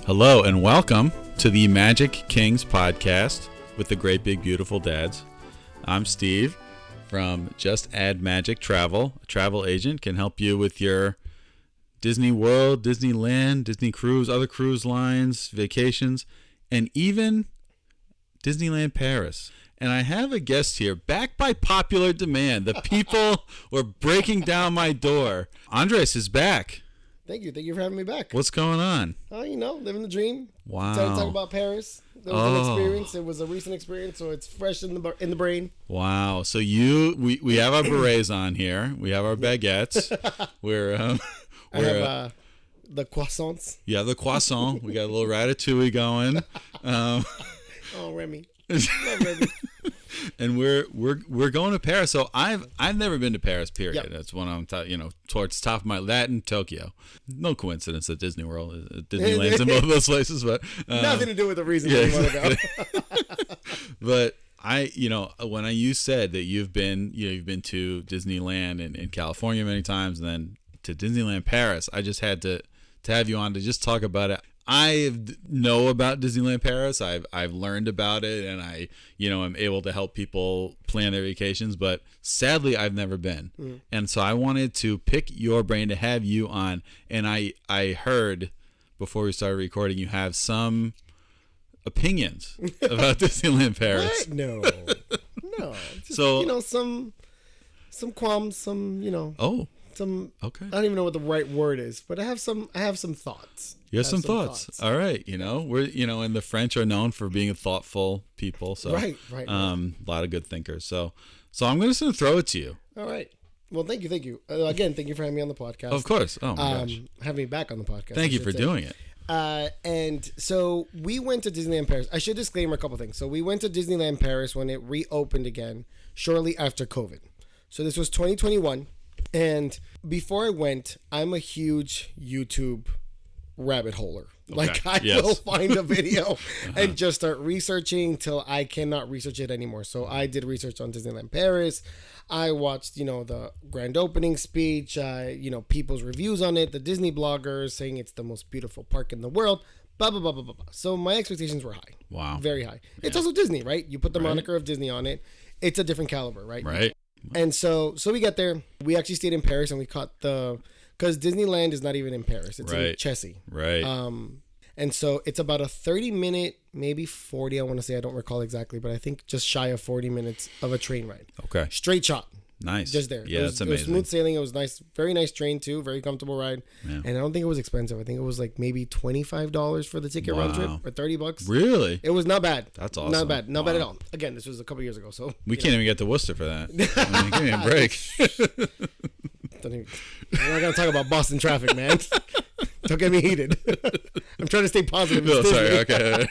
Hello and welcome to the Magic Kings podcast with the great big beautiful dads. I'm Steve from Just Add Magic Travel. A travel agent can help you with your Disney World, Disneyland, Disney Cruise, other cruise lines, vacations, and even Disneyland Paris. And I have a guest here, back by popular demand. The people were breaking down my door. Andres is back. Thank you for having me back. What's going on? Living the dream. Wow. Started talking about Paris. That was an experience. It was a recent experience, so it's fresh in the brain. Wow. So we have our berets on here. We have our baguettes. I have the croissants. Yeah, the croissant. We got a little ratatouille going. Oh, Remy. Love Remy. And we're going to Paris. So I've never been to Paris. Period. Yep. That's one I'm towards the top of my Latin Tokyo. No coincidence that Disney World, Disneyland's in both of those places, but nothing to do with the reason you want to go. But when you said that you've been to Disneyland in California many times, and then to Disneyland Paris, I just had to have you on to just talk about it. I know about Disneyland Paris. I've learned about it, and I am able to help people plan their vacations. But sadly, I've never been, and so I wanted to pick your brain to have you on. And I heard before we started recording, you have some opinions about Disneyland Paris. What? No. Just, So some qualms, some okay. I don't even know what the right word is, but I have some thoughts. You have some thoughts. All right. We're, and the French are known for being a thoughtful people. So, right. A lot of good thinkers. So I'm going to throw it to you. All right. Well, thank you. Again, thank you for having me on the podcast. Of course. Oh my gosh. Having me back on the podcast. Thank you for doing it. And so we went to Disneyland Paris. I should disclaimer a couple things. So we went to Disneyland Paris when it reopened again, shortly after COVID. So this was 2021. And before I went, I'm a huge YouTube rabbit holer. Okay. Like I will find a video and just start researching till I cannot research it anymore. So I did research on Disneyland Paris. I watched, the grand opening speech, people's reviews on it, the Disney bloggers saying it's the most beautiful park in the world, blah, blah, blah, blah, blah, blah. So my expectations were high. Wow. Very high. It's also Disney, right? You put the moniker of Disney on it. It's a different caliber, right? Right. And so we get there. We actually stayed in Paris and we caught because Disneyland is not even in Paris. It's in Chessy. Right. And so it's about a 30-minute, maybe 40, I want to say. I don't recall exactly, but I think just shy of 40 minutes of a train ride. Okay. Straight shot. Nice. Just there. Yeah, that's amazing. It was smooth sailing. It was nice. Very nice train, too. Very comfortable ride. Yeah. And I don't think it was expensive. I think it was like maybe $25 for the ticket round trip or $30. Really? It was not bad. That's awesome. Not bad. Not bad at all. Again, this was a couple years ago. So we can't even get to Worcester for that. Give me a break. We're not going to talk about Boston traffic, man. Don't get me heated. I'm trying to stay positive. No, sorry. Okay.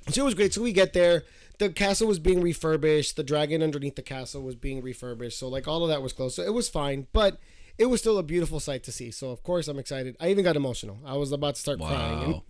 So it was great. So we get there. The castle was being refurbished. The dragon underneath the castle was being refurbished. So all of that was closed. So it was fine, but it was still a beautiful sight to see. So of course I'm excited. I even got emotional. I was about to start crying.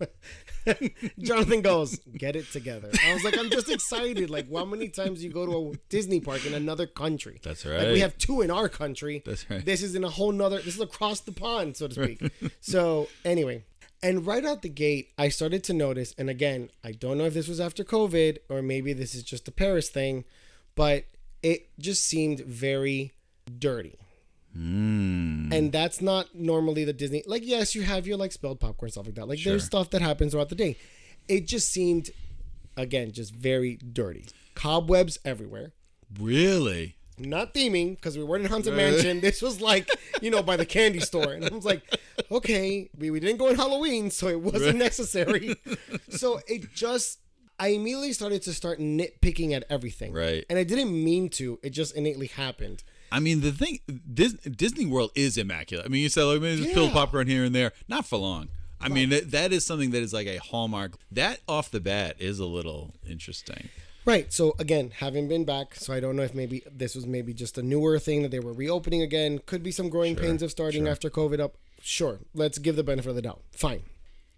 And Jonathan goes, "Get it together." I was like, I'm just excited. Like, how many times you go to a Disney park in another country? That's right. Like we have 2 in our country. That's right. This is in a whole nother. This is across the pond, so to speak. So anyway. And right out the gate, I started to notice, and again, I don't know if this was after COVID or maybe this is just a Paris thing, but it just seemed very dirty. And that's not normally the Disney. Like, yes, you have your spilled popcorn, stuff like that. Like, there's stuff that happens throughout the day. It just seemed, again, just very dirty. Cobwebs everywhere. Really? Not theming, because we weren't in Haunted Mansion. This was by the candy store. And I was like, okay, we didn't go in Halloween, so it wasn't necessary. So I immediately started nitpicking at everything. Right. And I didn't mean to. It just innately happened. I mean, the thing, Disney World is immaculate. I mean, you said, maybe just peel popcorn here and there. Not for long. I mean, that is something that is like a hallmark. That off the bat is a little interesting. Right. So again, having been back, so I don't know if maybe this was just a newer thing that they were reopening again. Could be some growing pains of starting after COVID up. Sure. Let's give the benefit of the doubt. Fine.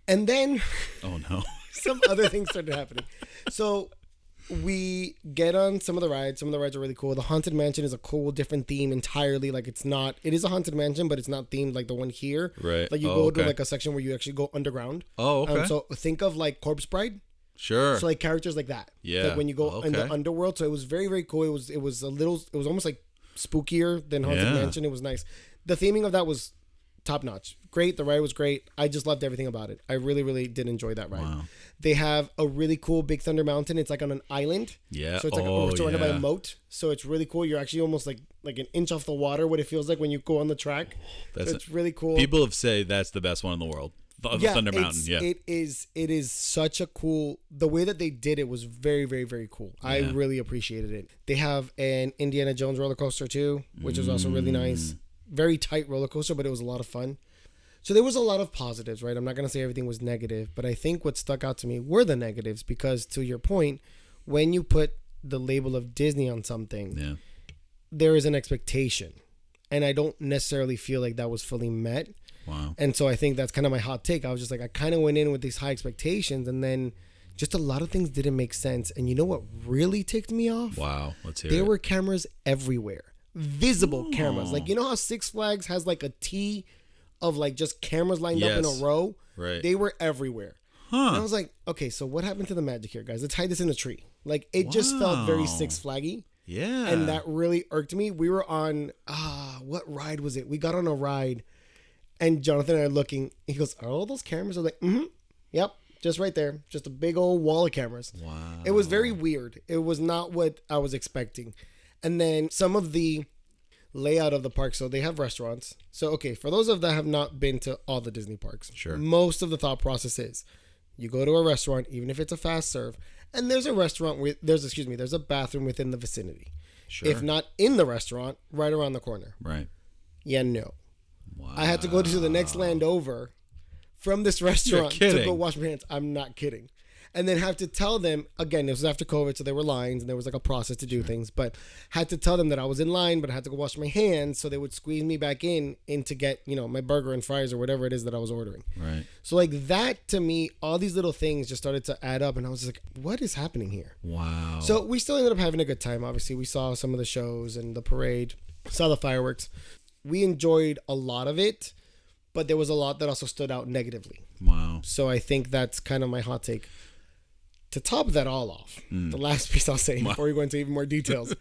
And then oh no, some other things started happening. So we get on some of the rides. Some of the rides are really cool. The Haunted Mansion is a cool, different theme entirely. Like it is a Haunted Mansion, but it's not themed like the one here. Right. Like you go to like a section where you actually go underground. Oh, okay. So think of like Corpse Bride. Sure. So like characters like that. Yeah. Like when you go in the underworld. So it was very, very cool. It was almost like spookier than Haunted Mansion. It was nice. The theming of that was top notch. Great. The ride was great. I just loved everything about it. I really, really did enjoy that ride. Wow. They have a really cool Big Thunder Mountain. It's like on an island. Yeah. So it's like surrounded by a moat. So it's really cool. You're actually almost like an inch off the water, what it feels like when you go on the track. So it's really cool. People have said that's the best one in the world. The Thunder Mountain. Yeah. It is such a cool, the way that they did it was very, very, very cool. Yeah. I really appreciated it. They have an Indiana Jones roller coaster too, which is also really nice. Very tight roller coaster, but it was a lot of fun. So there was a lot of positives, right? I'm not going to say everything was negative, but I think what stuck out to me were the negatives because, to your point, when you put the label of Disney on something, there is an expectation. And I don't necessarily feel like that was fully met. Wow. And so I think that's kind of my hot take. I was just like, I kind of went in with these high expectations, and then just a lot of things didn't make sense. And you know what really ticked me off? Wow. Let's hear it. There were cameras everywhere. Visible cameras. Like, you know how Six Flags has like a T of like just cameras lined up in a row? Right. They were everywhere. Huh. And I was like, okay, so what happened to the magic here, guys? Let's hide this in a tree. Like, it just felt very Six Flaggy. Yeah. And that really irked me. We were on, what ride was it? We got on a ride, and Jonathan and I are looking. He goes, are all those cameras? I was like, yep, just right there. Just a big old wall of cameras. Wow. It was very weird. It was not what I was expecting. And then some of the layout of the park. So they have restaurants. So, okay, for those of that have not been to all the Disney parks, most of the thought process is you go to a restaurant, even if it's a fast serve, and there's a restaurant there's a bathroom within the vicinity. Sure. If not in the restaurant, right around the corner. Right. Yeah, no. Wow. I had to go to the next land over from this restaurant to go wash my hands. I'm not kidding. And then have to tell them, again, this was after COVID, so there were lines and there was like a process to do things, but had to tell them that I was in line, but I had to go wash my hands, so they would squeeze me back in to get, my burger and fries or whatever it is that I was ordering. Right. So like that, to me, all these little things just started to add up, and I was just like, what is happening here? Wow. So we still ended up having a good time. Obviously, we saw some of the shows and the parade, saw the fireworks. We enjoyed a lot of it, but there was a lot that also stood out negatively. Wow. So I think that's kind of my hot take. To top that all off, the last piece I'll say before we go into even more details,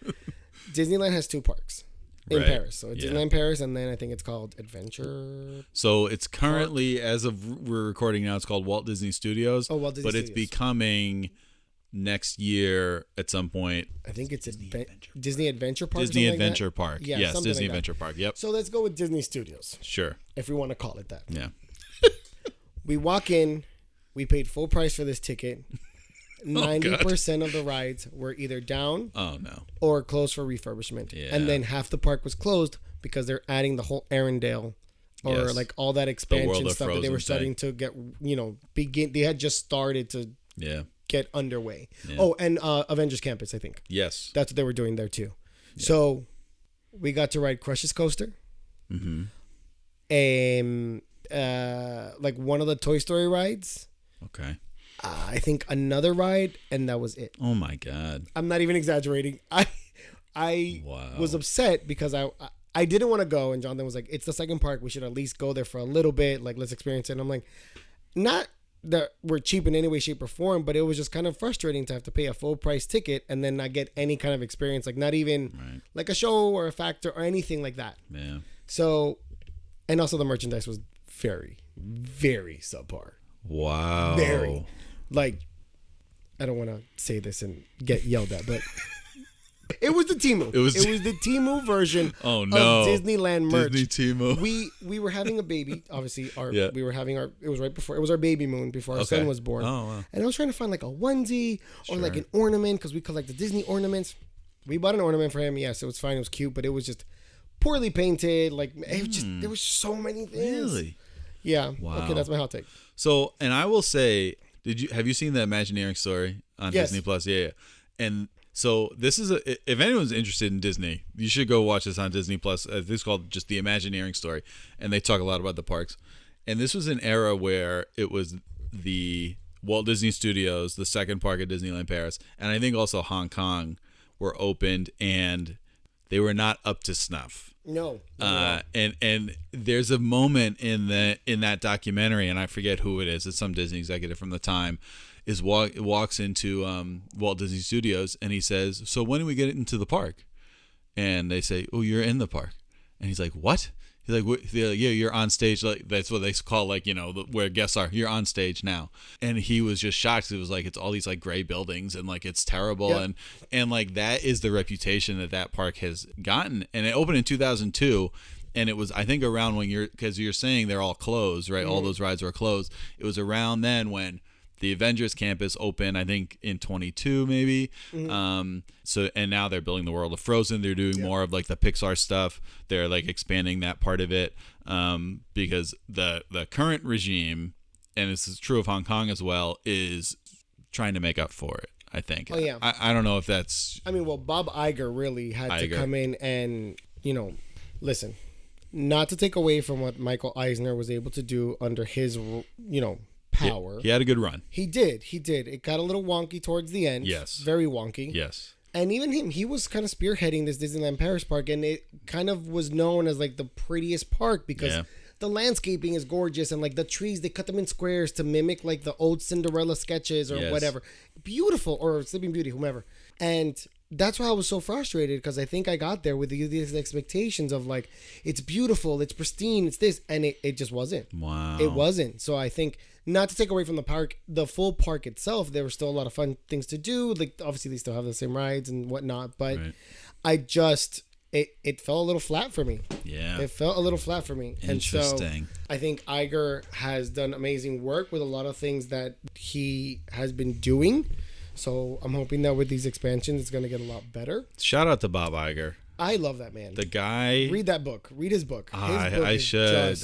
Disneyland has two parks in Paris. So it's Disneyland Paris, and then I think it's called Adventure. So it's currently, as of we're recording now, it's called Walt Disney Studios. Oh, Walt Disney Studios. But it's becoming next year at some point. I think it's Disney Adventure Park. Disney Adventure Park. Yeah, yes, Disney like Adventure Park. Yep. So let's go with Disney Studios. Sure. If we want to call it that. Yeah. We walk in. We paid full price for this ticket. 90% of the rides were either down or closed for refurbishment. Yeah. And then half the park was closed because they're adding the whole Arendelle or like all that expansion stuff that they were starting to get, begin. They had just started to get underway. Yeah. Oh, and Avengers Campus, I think. Yes. That's what they were doing there too. Yeah. So we got to ride Crush's Coaster. Mm-hmm. And like one of the Toy Story rides. Okay. I think another ride, and that was it. Oh my God. I'm not even exaggerating. I was upset because I didn't want to go, and Jonathan was like, it's the second park. We should at least go there for a little bit. Like, let's experience it. And I'm like, not that we're cheap in any way, shape, or form, but it was just kind of frustrating to have to pay a full price ticket and then not get any kind of experience, like not even like a show or a factor or anything like that. Yeah. So, and also the merchandise was very, very subpar. Wow. Very. Like, I don't want to say this and get yelled at, but it was the Temu. It was the Temu version of Disneyland merch. Disney Temu. We were having a baby, obviously. We were having it was right before, it was our baby moon before our son was born. Oh, wow. And I was trying to find like a onesie or like an ornament because we collect the Disney ornaments. We bought an ornament for him. Yes, it was fine. It was cute, but it was just poorly painted. Like, it was just, there were so many things. Really? Yeah. Wow. Okay, that's my hot take. So, and I will say, have you seen the Imagineering story on Disney Plus? Yeah. And so this is if anyone's interested in Disney, you should go watch this on Disney Plus. This is called just the Imagineering story, and they talk a lot about the parks. And this was an era where it was the Walt Disney Studios, the second park at Disneyland Paris, and I think also Hong Kong were opened, and they were not up to snuff. No. And there's a moment in that documentary, and I forget who it is. It's some Disney executive from the time. Walks into Walt Disney Studios, and he says, "So when do we get into the park?" And they say, "Oh, you're in the park." And he's like, "What?" He's like, "Yeah, you're on stage." Like that's what they call, like, where guests are. You're on stage now. And he was just shocked. It was like, it's all these like gray buildings, and like it's terrible. Yep. And like that is the reputation that park has gotten. And it opened in 2002. And it was, I think, around when because you're saying they're all closed, right? Mm-hmm. All those rides were closed. It was around then when the Avengers campus opened, I think in 22 maybe. Mm-hmm. And now they're building the world of Frozen. They're doing more of like the Pixar stuff. They're like expanding that part of it, because the current regime, and this is true of Hong Kong as well, is trying to make up for it, I think. Oh yeah. I don't know if that's. I mean, well, Bob Iger really had to come in and listen, not to take away from what Michael Eisner was able to do under his power. He had a good run. He did. It got a little wonky towards the end. Yes. Very wonky. Yes. And even he was kind of spearheading this Disneyland Paris park, and it kind of was known as like the prettiest park because the landscaping is gorgeous, and like the trees, they cut them in squares to mimic like the old Cinderella sketches or whatever. Beautiful, or Sleeping Beauty, whomever. And that's why I was so frustrated, because I think I got there with these expectations of like, it's beautiful, it's pristine, it's this, and it just wasn't. Wow. It wasn't. So I think, not to take away from the park, the full park itself, there were still a lot of fun things to do. Like obviously they still have the same rides and whatnot, but I just, it fell a little flat for me. Yeah. It felt a little flat for me. Interesting. And so I think Iger has done amazing work with a lot of things that he has been doing. So I'm hoping that with these expansions, it's going to get a lot better. Shout out to Bob Iger. I love that man. The guy. Read that book. Read his book. I should.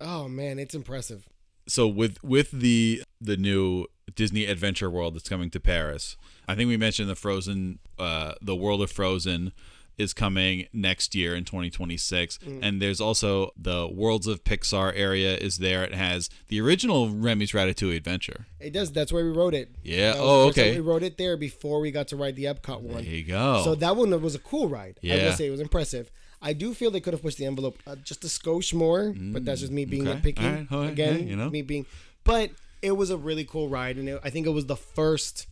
Oh man, it's impressive. So with the new Disney Adventure World that's coming to Paris, I think we mentioned the Frozen, the World of Frozen is coming next year in 2026. And there's also the Worlds of Pixar area is there. It has the original Remy's Ratatouille Adventure. It does. That's where we wrote it. Yeah. Oh, okay. We wrote it there before we got to ride the Epcot one. There you go. So that one was a cool ride. Yeah. I will say it was impressive. I do feel they could have pushed the envelope just a skosh more, but that's just me being nitpicky. All right. Again, me being. But it was a really cool ride, and I think it was the first.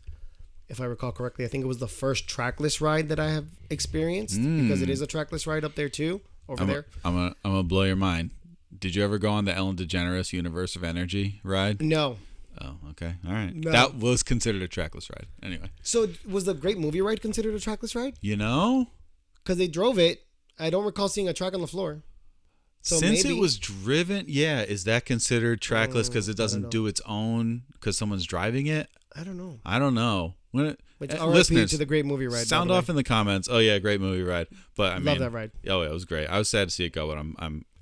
If I recall correctly, I think it was the first trackless ride that I have experienced, because it is a trackless ride up there too, there. I'm gonna blow your mind. Did you ever go on the Ellen DeGeneres Universe of Energy ride? No. Oh, okay. All right. No. That was considered a trackless ride. Anyway. So was the Great Movie Ride considered a trackless ride? Because they drove it. I don't recall seeing a track on the floor. So since it was driven, is that considered trackless because it doesn't do its own because someone's driving it? I don't know. Listeners, to the Great Movie Ride. Sound off in the comments. Oh yeah, great movie ride. But I mean, love that ride. Oh, it was great. I was sad to see it go, but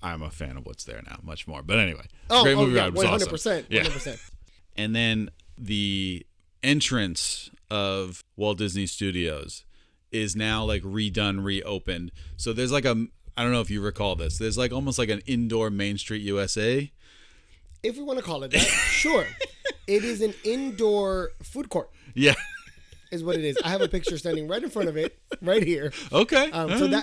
I'm a fan of what's there now, much more. But anyway, great movie ride was 100%, awesome. 100%. And then the entrance of Walt Disney Studios is now like reopened. So there's like I don't know if you recall this. There's like almost like an indoor Main Street USA. If we want to call it that, sure. It is an indoor food court. Yeah. Is what it is. I have a picture standing right in front of it, right here. Okay.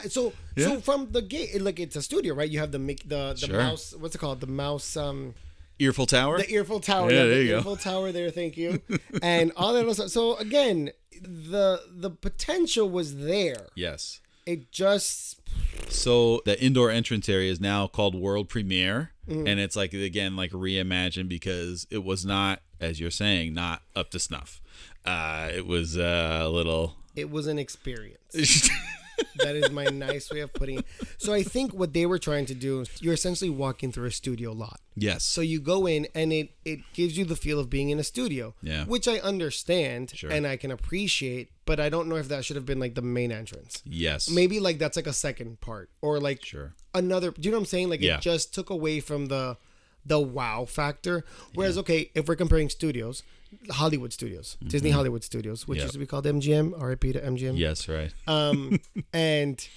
So from the gate, it's a studio, right? You have the mouse. What's it called? The mouse. Earful Tower. The Earful Tower. Yeah, there you go. Earful Tower. There. Thank you. And all that stuff. So again, the potential was there. Yes. It just. So the indoor entrance area is now called World Premiere, and it's like again like reimagined because it was not, as you're saying, not up to snuff. It was a little. It was an experience. That is my nice way of putting it. So I think what they were trying to do, you're essentially walking through a studio lot. Yes. So you go in and it gives you the feel of being in a studio. Yeah. Which I understand and I can appreciate, but I don't know if that should have been like the main entrance. Yes. Maybe like that's like a second part or like another. Do you know what I'm saying? Like it just took away from the wow factor. Whereas if we're comparing studios, Hollywood Studios, Disney Hollywood Studios, which used to be called MGM, RIP to MGM. Yes, right. And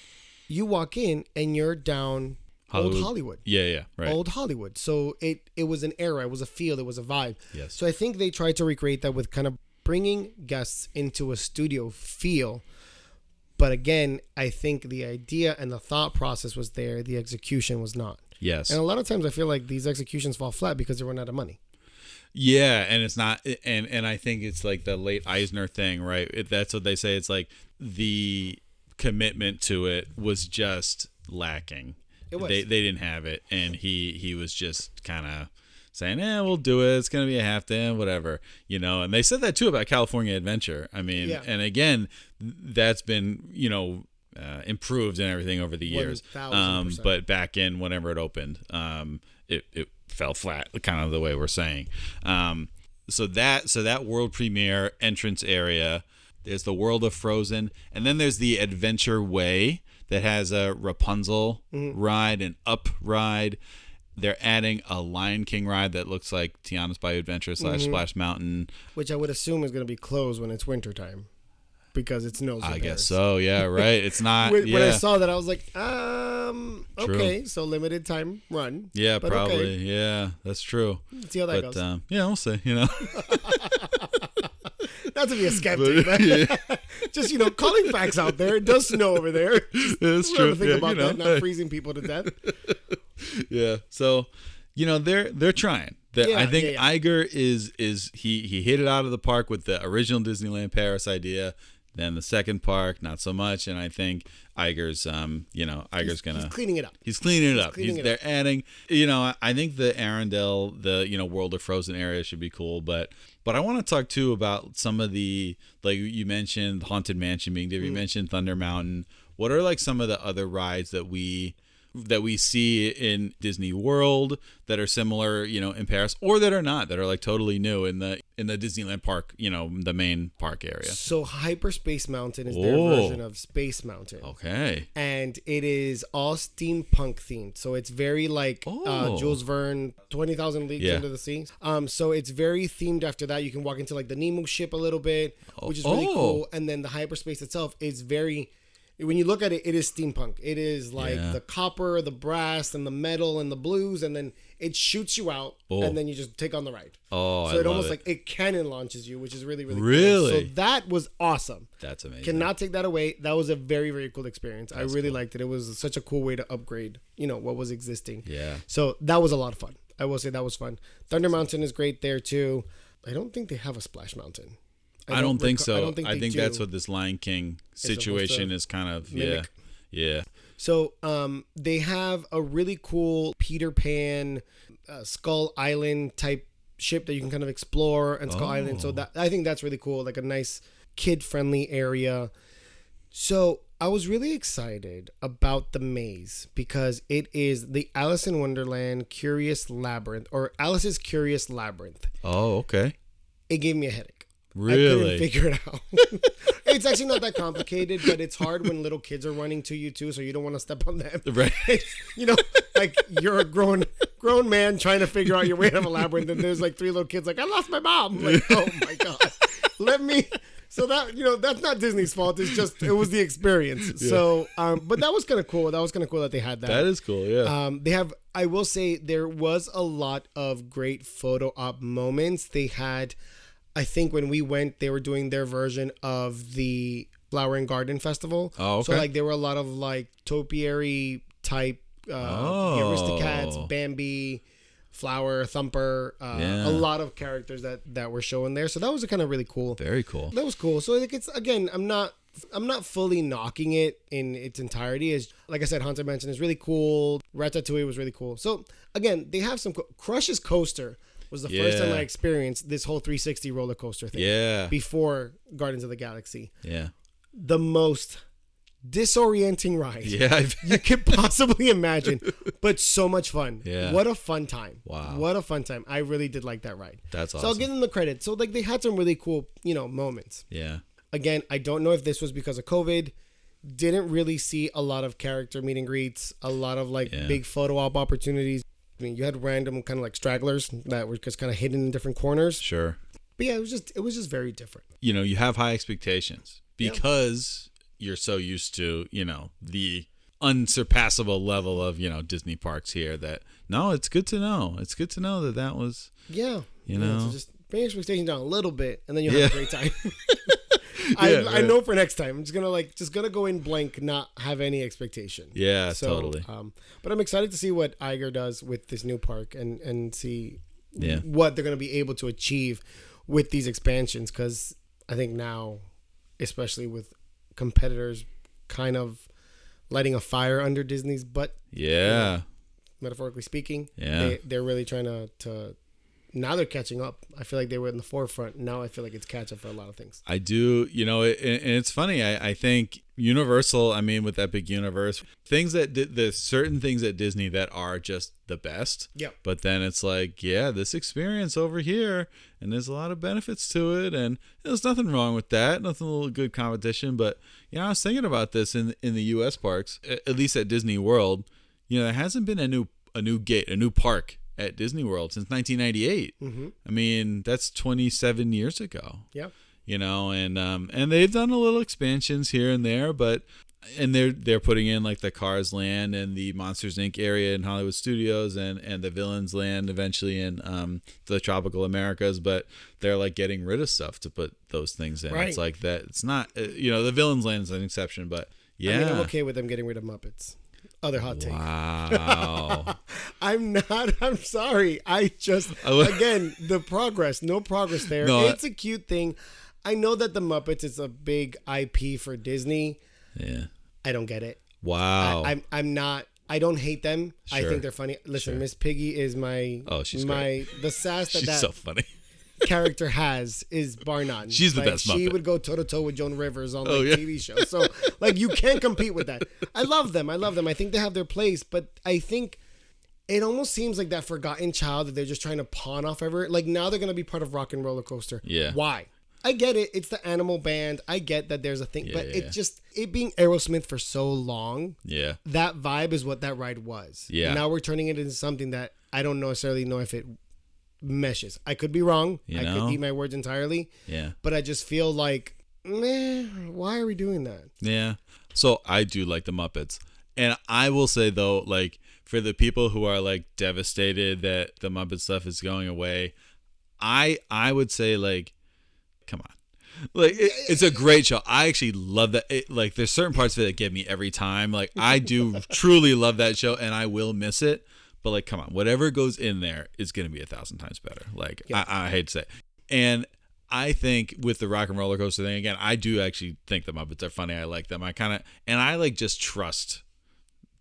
you walk in and you're down Old Hollywood. Yeah, right. Old Hollywood. So it was an era, it was a feel, it was a vibe. Yes. So I think they tried to recreate that with kind of bringing guests into a studio feel. But again, I think the idea and the thought process was there. The execution was not. Yes. And a lot of times I feel like these executions fall flat because they run out of money. Yeah, and it's not, and I think it's like the late Eisner thing, right? That's what they say. It's like the commitment to it was just lacking. It was. They didn't have it, and he was just kind of saying, we'll do it. It's gonna be a half day, whatever, And they said that too about California Adventure. I mean, and again, that's been improved and everything over the years. 1000%. But back in whenever it opened, it fell flat, kind of the way we're saying. So that world premiere entrance area, there's the World of Frozen, and then there's the Adventure Way that has a Rapunzel ride, an Up ride. They're adding a Lion King ride that looks like Tiana's Bayou Adventure / Splash Mountain, which I would assume is going to be closed when it's wintertime because it snows. I guess so. Yeah, right. It's not. When I saw that, I was like, okay, so limited time run. Yeah, probably. Okay. Yeah, that's true. Let's see how that goes. Yeah, we'll see. Not to be a skeptic, but just calling facts out there. It does snow over there. That's true. Think about that, not freezing people to death. Yeah. So, they're trying. I think Iger is he hit it out of the park with the original Disneyland Paris idea. Then the second park, not so much. And I think Iger's Iger's gonna he's cleaning it up. He's cleaning it up. They're adding. I think the Arendelle, the World of Frozen area should be cool, but I want to talk too about some of the, like you mentioned, Haunted Mansion being there. You mentioned Thunder Mountain. What are like some of the other rides that we see in Disney World that are similar, in Paris, or that are not, that are like totally new in the Disneyland park, the main park area? So Hyperspace Mountain is their version of Space Mountain. Okay. And it is all steampunk themed. So it's very like Jules Verne, 20,000 Leagues Under the Sea. So it's very themed after that. You can walk into like the Nemo ship a little bit, which is really cool. And then the hyperspace itself is very... When you look at it, it is steampunk. It is like the copper, the brass, and the metal, and the blues, and then it shoots you out, and then you just take on the ride. So it almost like it cannon launches you, which is really, really cool. So that was awesome. That's amazing. Cannot take that away. That was a very, very cool experience. I really liked it. It was such a cool way to upgrade, what was existing. Yeah. So that was a lot of fun. I will say that was fun. Thunder Mountain is great there too. I don't think they have a Splash Mountain. I don't think so. I think that's what this Lion King situation is kind of mimic. Yeah. So they have a really cool Peter Pan Skull Island type ship that you can kind of explore and Skull Island. So that I think that's really cool, like a nice kid friendly area. So I was really excited about the maze because it is the Alice in Wonderland Curious Labyrinth, or Alice's Curious Labyrinth. Oh, okay. It gave me a headache. Really? I couldn't figure it out. It's actually not that complicated, but it's hard when little kids are running to you too, so you don't want to step on them. Right. Like you're a grown man trying to figure out your way out of a labyrinth, and there's like three little kids like, I lost my mom. I'm like, oh my God. So that, that's not Disney's fault. It's just, it was the experience. Yeah. So, but that was kind of cool. That was kind of cool that they had that. That is cool. Yeah. I will say there was a lot of great photo op moments. They had, I think when we went, they were doing their version of the Flower and Garden Festival. Oh, okay. So like there were a lot of like topiary type, the Aristocats, Bambi, Flower, Thumper, a lot of characters that were showing there. So that was kind of really cool. Very cool. That was cool. So like it's, again, I'm not fully knocking it in its entirety. As like I said, Haunted Mansion is really cool. Ratatouille was really cool. So again, they have some Crush's Coaster was the first time I experienced this whole 360 roller coaster thing. Yeah. Before Guardians of the Galaxy. Yeah. The most disorienting ride you could possibly imagine, but so much fun. Yeah. What a fun time. Wow. What a fun time. I really did like that ride. That's awesome. So I'll give them the credit. So like they had some really cool, moments. Yeah. Again, I don't know if this was because of COVID. Didn't really see a lot of character meet and greets, a lot of big photo op opportunities. I mean, you had random kind of like stragglers that were just kind of hidden in different corners. Sure. But yeah, it was just very different. You have high expectations because you're so used to, the unsurpassable level of, Disney parks here. That no, it's good to know. It's good to know that was, yeah, you know, so just bring your expectations down a little bit, and then you'll have a great time. Yeah, I know for next time. I'm just gonna go in blank, not have any expectation. Yeah, totally. But I'm excited to see what Iger does with this new park and see Yeah. what they're gonna be able to achieve with these expansions. Because I think now, especially with competitors, kind of lighting a fire under Disney's butt. Yeah. Metaphorically speaking. Yeah. They're really trying to. Now they're catching up. I feel like they were in the forefront. Now I feel like it's catch up for a lot of things. I do, and it's funny. I think Universal, with that big universe, there's certain things at Disney that are just the best. Yeah. But then it's like, yeah, this experience over here, and there's a lot of benefits to it, and there's nothing wrong with that. Nothing, a little good competition. But I was thinking about this in the U.S. parks, at least at Disney World. There hasn't been a new park at Disney World since 1998. Mm-hmm. That's 27 years ago. Yeah. And they've done a little expansions here and there, and they're putting in like the Cars Land and the Monsters Inc. area in Hollywood Studios and the Villains Land eventually in the Tropical Americas, but they're like getting rid of stuff to put those things in. Right. It's like that. It's not, the Villains Land is an exception, but yeah. I'm okay with them getting rid of Muppets. Other hot take. Wow. I'm sorry. Again, no progress there. No, it's a cute thing. I know that the Muppets is a big IP for Disney. Yeah. I don't get it. Wow. I don't hate them. Sure. I think they're funny. Listen, Sure. Miss Piggy is she's great. the sass that She's so funny. character has is bar none. She's the best She Muppet. would go toe to toe with Joan Rivers on yeah. TV shows. So you can't compete with that. I love them. I think they have their place, but I think it almost seems like that forgotten child that they're just trying to pawn off ever. Like now they're gonna be part of Rock and Roller Coaster. Yeah. Why? I get it. It's the animal band. I get that there's a thing, but Yeah. it's just it being Aerosmith for so long. Yeah. That vibe is what that ride was. Yeah. Now we're turning it into something that I don't necessarily know if it meshes. I could be wrong. I could eat my words entirely. Yeah. But I just feel like, why are we doing that? Yeah. So I do like the Muppets. And I will say though, like for the people who are like devastated that the Muppet stuff is going away, I would say like, come on. Like it's a great show. I actually love that. Like there's certain parts of it that get me every time. Like I do truly love that show and I will miss it. But like, come on, whatever goes in there is going to be 1,000 times better. Like I hate to say it. And I think with the Rock and Roller Coaster thing, again, I do actually think the Muppets are funny. I like them. I like just trust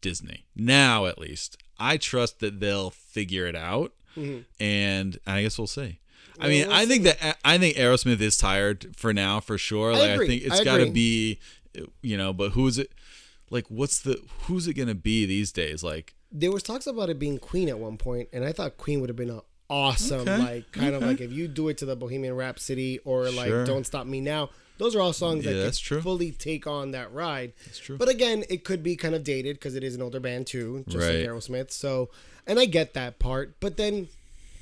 Disney now, at least. I trust that they'll figure it out. Mm-hmm. And I guess we'll see. I mean, I think Aerosmith is tired for now, for sure. Like I think it's got to be, but who's it? Like, who's it going to be these days? Like, there was talks about it being Queen at one point, and I thought Queen would have been awesome, kind of like if you do it to the Bohemian Rhapsody or like Don't Stop Me Now. Those are all songs that could fully take on that ride. That's true. But again, it could be kind of dated because it is an older band too, just right. like Aerosmith. So, and I get that part, but then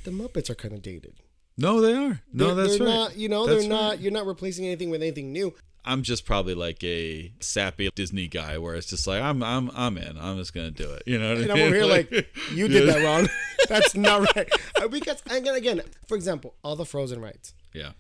the Muppets are kind of dated. No, they are. No, that's they're right. Not, they're not. You're not replacing anything with anything new. I'm just probably like a sappy Disney guy where it's just like I'm in. I'm just gonna do it. You know what I mean? And I'm over here like you did that wrong. That's not right. Because again, for example, all the Frozen rides. Yeah.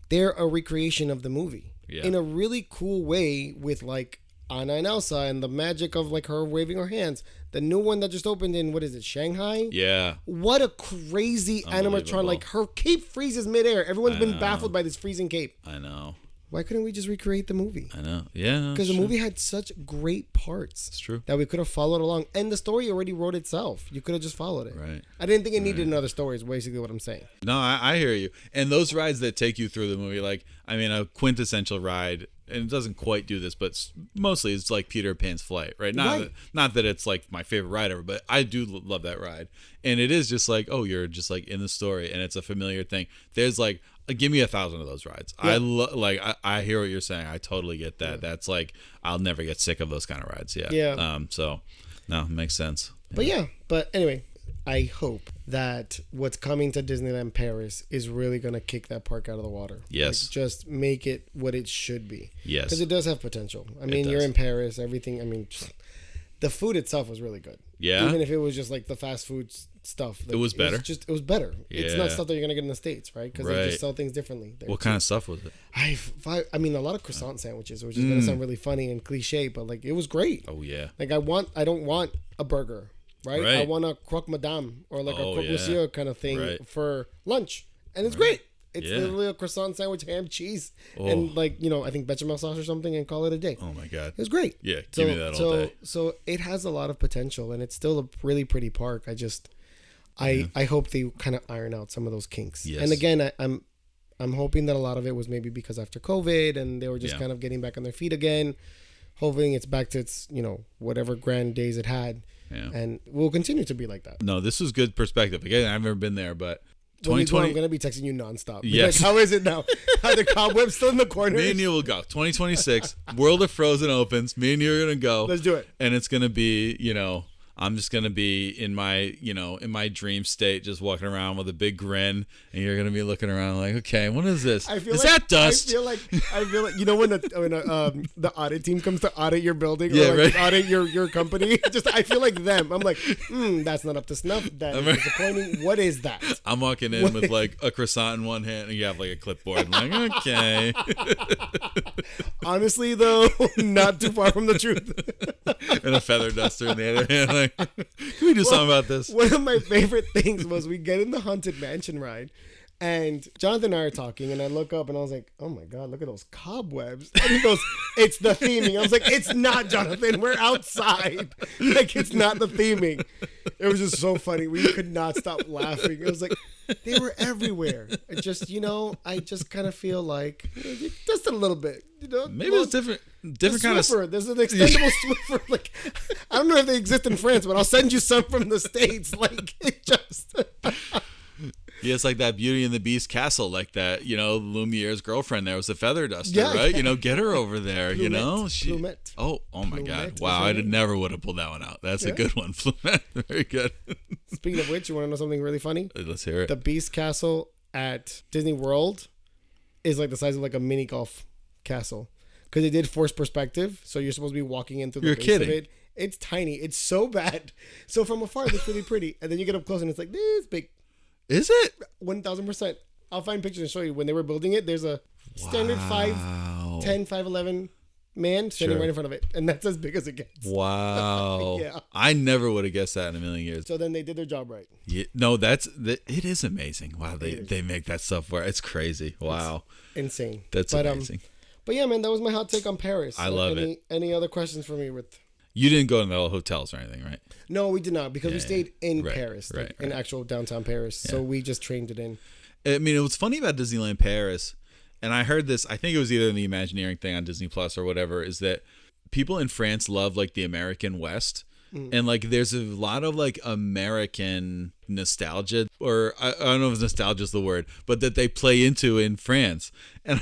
They're a recreation of the movie in a really cool way with like Anna and Elsa and the magic of like her waving her hands. The new one that just opened in, what is it, Shanghai? Yeah. What a crazy animatronic. Like her cape freezes midair. Everyone's been baffled by this freezing cape. I know. Why couldn't we just recreate the movie? I know. Yeah. Because the movie had such great parts. It's true. That we could have followed along. And the story already wrote itself. You could have just followed it. Right. I didn't think it needed another story is basically what I'm saying. No, I hear you. And those rides that take you through the movie, like, a quintessential ride, and it doesn't quite do this, but mostly it's like Peter Pan's Flight, right? Not that it's like my favorite ride ever, but I do love that ride. And it is just like, oh, you're just like in the story and it's a familiar thing. There's like, give me 1,000 of those rides. Yeah. I hear what you're saying. I totally get that. Yeah. That's like, I'll never get sick of those kind of rides. Yeah. Yeah. So no, it makes sense. But anyway, I hope that what's coming to Disneyland Paris is really going to kick that park out of the water. Yes. Like, just make it what it should be. Yes. Because it does have potential. I mean, you're in Paris, everything. I mean, the food itself was really good. Yeah. Even if it was just like the fast food stuff. Like, it was better. It was better. Yeah. It's not stuff that you're gonna get in the States, right? Because they just sell things differently. What kind of stuff was it? I mean, a lot of croissant sandwiches, which is gonna sound really funny and cliche, but like it was great. Oh yeah. Like I don't want a burger, right? I want a croque madame or like a croque monsieur kind of thing for lunch, and it's great. It's literally a croissant sandwich, ham, cheese, and like, you know, I think bechamel sauce or something, and call it a day. Oh my God. It was great. Yeah, give me that all day. So it has a lot of potential, and it's still a really pretty park. I hope they kind of iron out some of those kinks. Yes. And again, I'm hoping that a lot of it was maybe because after COVID and they were just kind of getting back on their feet again, hoping it's back to its, you know, whatever grand days it had. Yeah. And we'll continue to be like that. No, this was good perspective. Again, I've never been there, but 2020, I'm going to be texting you nonstop. Yes. Like, how is it now? Are the cobwebs still in the corner? Me and you will go. 2026, World of Frozen opens. Me and you are going to go. Let's do it. And it's going to be, you know, I'm just going to be in my, you know, in my dream state, just walking around with a big grin, and you're going to be looking around like, okay, what is this? Is that dust? I feel like, you know, when the audit team comes to audit your building or like audit your company, just, I feel like them. I'm like, that's not up to snuff. That is disappointing. What is that? I'm walking in with like a croissant in one hand, and you have like a clipboard. I'm like, okay. Honestly, though, not too far from the truth. And a feather duster in the other hand. Like, can we do something about this? One of my favorite things was we get in the Haunted Mansion ride, and Jonathan and I are talking, and I look up and I was like, oh my God, look at those cobwebs. And he goes, it's the theming. I was like, it's not, Jonathan. We're outside. Like, it's not the theming. It was just so funny. We could not stop laughing. It was like, they were everywhere. It just, you know, I just kind of feel like, just a little bit, you know. Maybe it's different kind of. There's an extendable Swiffer. Like, I don't know if they exist in France, but I'll send you some from the States. Like, it just. Yeah, it's like that Beauty and the Beast castle, like that, you know, Lumiere's girlfriend there was a feather duster, right? You know, get her over there, Plumette, you know? Plumette. Oh my God. Wow, I never would have pulled that one out. That's a good one, Plumette. Very good. Speaking of which, you want to know something really funny? Let's hear it. The Beast Castle at Disney World is like the size of like a mini golf castle. Because they did forced perspective, so you're supposed to be walking in through the base of it. It's tiny. It's so bad. So from afar, it looks really pretty. And then you get up close and it's like this big. Is it? 1,000%. I'll find pictures and show you. When they were building it, there's a standard 5'10", 5'11" man standing right in front of it. And that's as big as it gets. Wow. Yeah. I never would have guessed that in a million years. So then they did their job right. Yeah, no, it is amazing. Wow, they make that stuff work. It's crazy. Wow. It's insane. That's amazing. But yeah, man, that was my hot take on Paris. I love it. Any other questions for me with... You didn't go to the hotels or anything, right? No, we did not, because we stayed in Paris, in actual downtown Paris. Yeah. So we just trained it in. I mean, what's funny about Disneyland Paris, and I heard this, I think it was either in the Imagineering thing on Disney Plus or whatever, is that people in France love like the American West. And like there's a lot of like American nostalgia, or I don't know if nostalgia is the word, but that they play into in France. And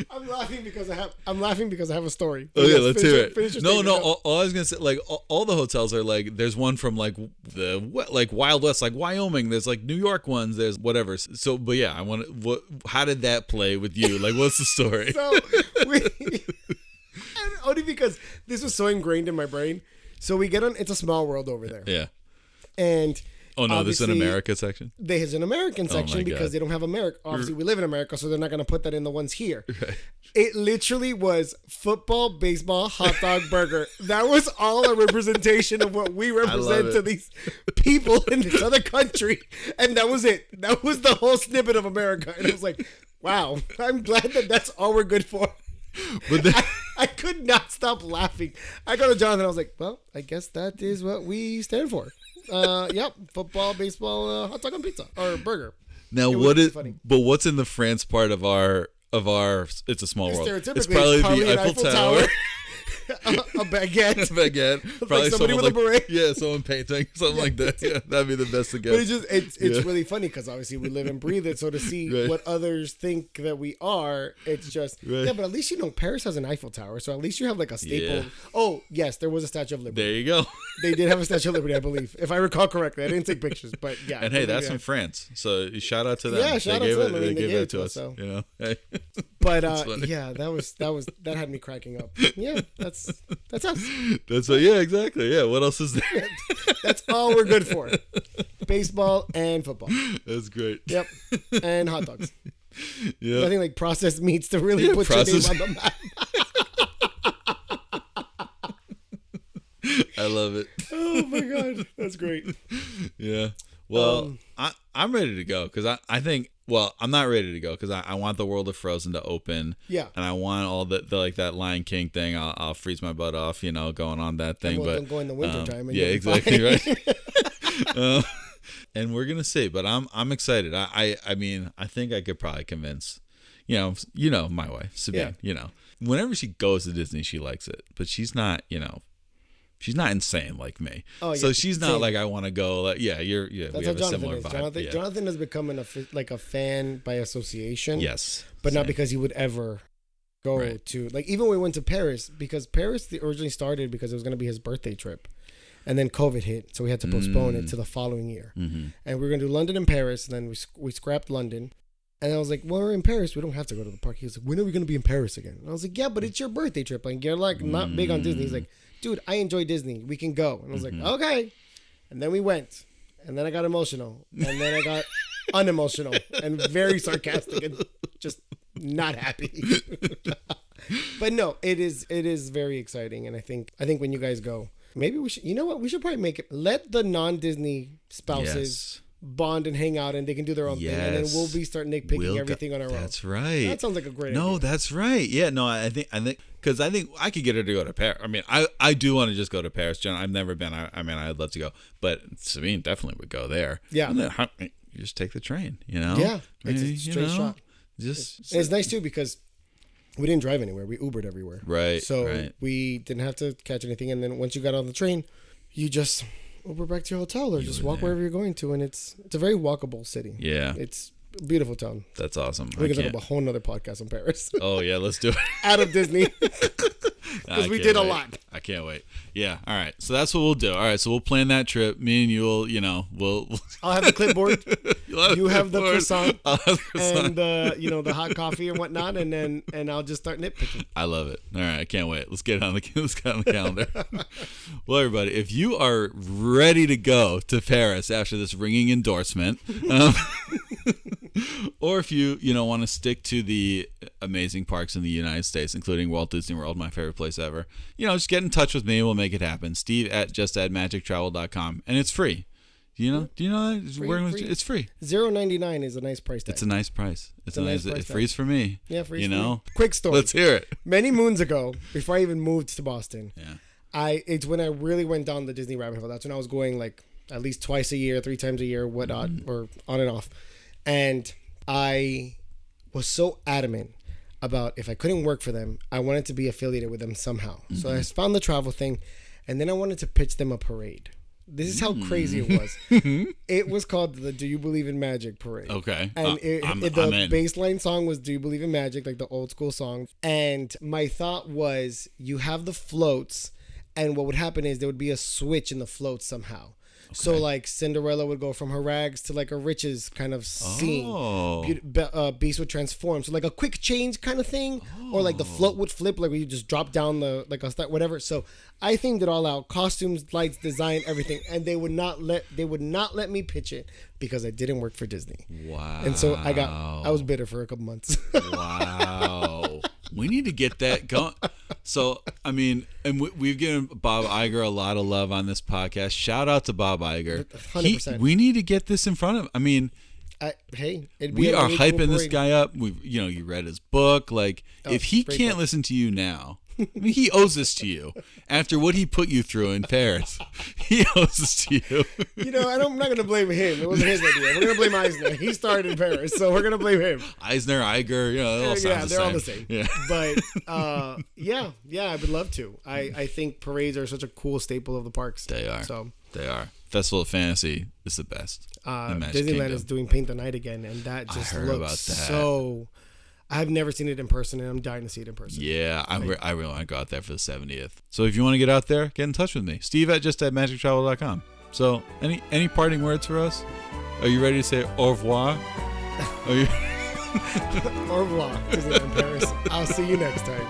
I'm laughing because I have a story. Oh yeah, let's hear it. No, all I was gonna say, like all the hotels are like, there's one from like the Wild West, like Wyoming. There's like New York ones. There's whatever. So, but yeah, I want to. How did that play with you? Like, what's the story? So only because this was so ingrained in my brain. So we get on. It's a small world over there. Yeah. And. Oh no, this is an America section? There's an American section because they don't have America. Obviously, we live in America, so they're not going to put that in the ones here. Right. It literally was football, baseball, hot dog, burger. That was all a representation of what we represent to these people in this other country. And that was it. That was the whole snippet of America. And I was like, wow, I'm glad that that's all we're good for. But then, I could not stop laughing. I go to Jonathan. I was like, well, I guess that is what we stand for. Yep, football, baseball, hot dog and pizza or burger. Now, what's in the France part of our It's a Small World? It's probably the Eiffel Tower. A baguette. Probably like somebody with a beret. Yeah, someone painting, something like that. Yeah, that'd be the best to guess. But it's really funny because obviously we live and breathe it. So to see what others think that we are, it's just yeah. But at least Paris has an Eiffel Tower, so at least you have like a staple. Yeah. Oh yes, there was a Statue of Liberty. There you go. They did have a Statue of Liberty, I believe, if I recall correctly. I didn't take pictures, but yeah. And hey, that's from France, so shout out to them. Yeah, shout out to them. They gave it to us. So. But yeah, that had me cracking up. Yeah, that's That's us. That's what. Yeah, exactly. Yeah. What else is there? That's all we're good for. Baseball and football. That's great. Yep. And hot dogs. Yeah. Nothing like processed meats to really put your name on the map. I love it. Oh my god, that's great. Yeah. Well, I'm ready to go because I think. Well, I'm not ready to go because I want the world of Frozen to open. Yeah. And I want all the like that Lion King thing. I'll freeze my butt off, going on that thing. Well, but don't go in the wintertime. yeah, exactly right. And we're gonna see, but I'm excited. I mean, I think I could probably convince, my wife, Sabine. Yeah. Whenever she goes to Disney, she likes it, but she's not, she's not insane like me. Oh, so she's not like, I want to go. Like, yeah, we have a similar vibe. Jonathan is becoming a fan by association. Yes, but not because he would ever go to, like, even when we went to Paris, because Paris originally started because it was going to be his birthday trip, and then COVID hit, so we had to postpone it to the following year. Mm-hmm. And we were going to do London and Paris, and then we scrapped London. And I was like, well, we're in Paris. We don't have to go to the park. He was like, when are we going to be in Paris again? And I was like, yeah, but it's your birthday trip. Like, you're like not big on Disney. He's like, dude, I enjoy Disney. We can go. And I was like, okay. And then we went. And then I got emotional. And then I got unemotional and very sarcastic and just not happy. But no, it is very exciting. And I think when you guys go, maybe we should, we should probably make it, let the non-Disney spouses bond and hang out, and they can do their own thing, and then we'll be starting nitpicking everything on our own. That's right. That sounds like a great idea. No, that's right. Yeah, no, I think because I think I could get her to go to Paris. I mean, I do want to just go to Paris, John. I've never been. I mean, I'd love to go, but Sabine definitely would go there. Yeah, and then, you just take the train. Yeah, it's a straight shot. It's nice too because we didn't drive anywhere. We Ubered everywhere. Right. So we didn't have to catch anything, and then once you got on the train, you just Uber back to your hotel or just walk wherever you're going to, and it's a very walkable city. Yeah, it's a beautiful town. That's awesome. We're gonna have a whole nother podcast on Paris. Oh yeah, let's do it. Out of Disney, because we did a lot. I can't wait. Yeah. All right. So that's what we'll do. All right. So we'll plan that trip. Me and you'll, we'll. I'll have the clipboard. You have the croissant. I'll have the croissant. And the hot coffee and whatnot, and I'll just start nitpicking. I love it. All right. I can't wait. Let's get it on the calendar. Well, everybody, if you are ready to go to Paris after this ringing endorsement, or if you want to stick to the amazing parks in the United States, including Walt Disney World, my favorite place ever, just get in touch with me. We'll make it happen. Steve@justaddmagictravel.com, and it's free. Do you know that? Free. It's free. $0.99 is a nice price tag. It's a nice price. It's a nice price. It's free for me. Yeah, free. Quick story. Let's hear it. Many moons ago, before I even moved to Boston, it's when I really went down the Disney rabbit hole. That's when I was going like at least twice a year, 3 times a year, whatnot, or on and off. And I was so adamant about if I couldn't work for them, I wanted to be affiliated with them somehow. So I found the travel thing, and then I wanted to pitch them a parade. This is how crazy it was. It was called the Do You Believe in Magic Parade. Okay. And the baseline song was Do You Believe in Magic, like the old school song. And my thought was, you have the floats, and what would happen is there would be a switch in the floats somehow. Okay. So like Cinderella would go from her rags to like a riches kind of scene. Oh. Beast would transform. So like a quick change kind of thing. Oh. Or like the float would flip, like where you just drop down like a start, whatever. So I themed it all out. Costumes, lights, design, everything. And they would not let me pitch it because I didn't work for Disney. Wow. And so I was bitter for a couple months. Wow. We need to get that going. So, I mean, and we've given Bob Iger a lot of love on this podcast. Shout out to Bob Iger. 100%. We need to get this in front of, we are hyping this guy up. You read his book. Like, if he can't listen to you now, he owes this to you. After what he put you through in Paris, he owes this to you. I'm not going to blame him. It wasn't his idea. We're going to blame Eisner. He started in Paris, so we're going to blame him. Eisner, Iger, they all sound the same. They're all the same. Yeah. But, I would love to. I think parades are such a cool staple of the parks. They are. They are. Festival of Fantasy is the best. Disneyland is doing Paint the Night again, and that just looks so... I've never seen it in person, and I'm dying to see it in person. Yeah, I really want to go out there for the 70th. So if you want to get out there, get in touch with me. Steve@justaddmagictravel.com. So any parting words for us? Are you ready to say au revoir? Au revoir, Disneyland Paris. I'll see you next time.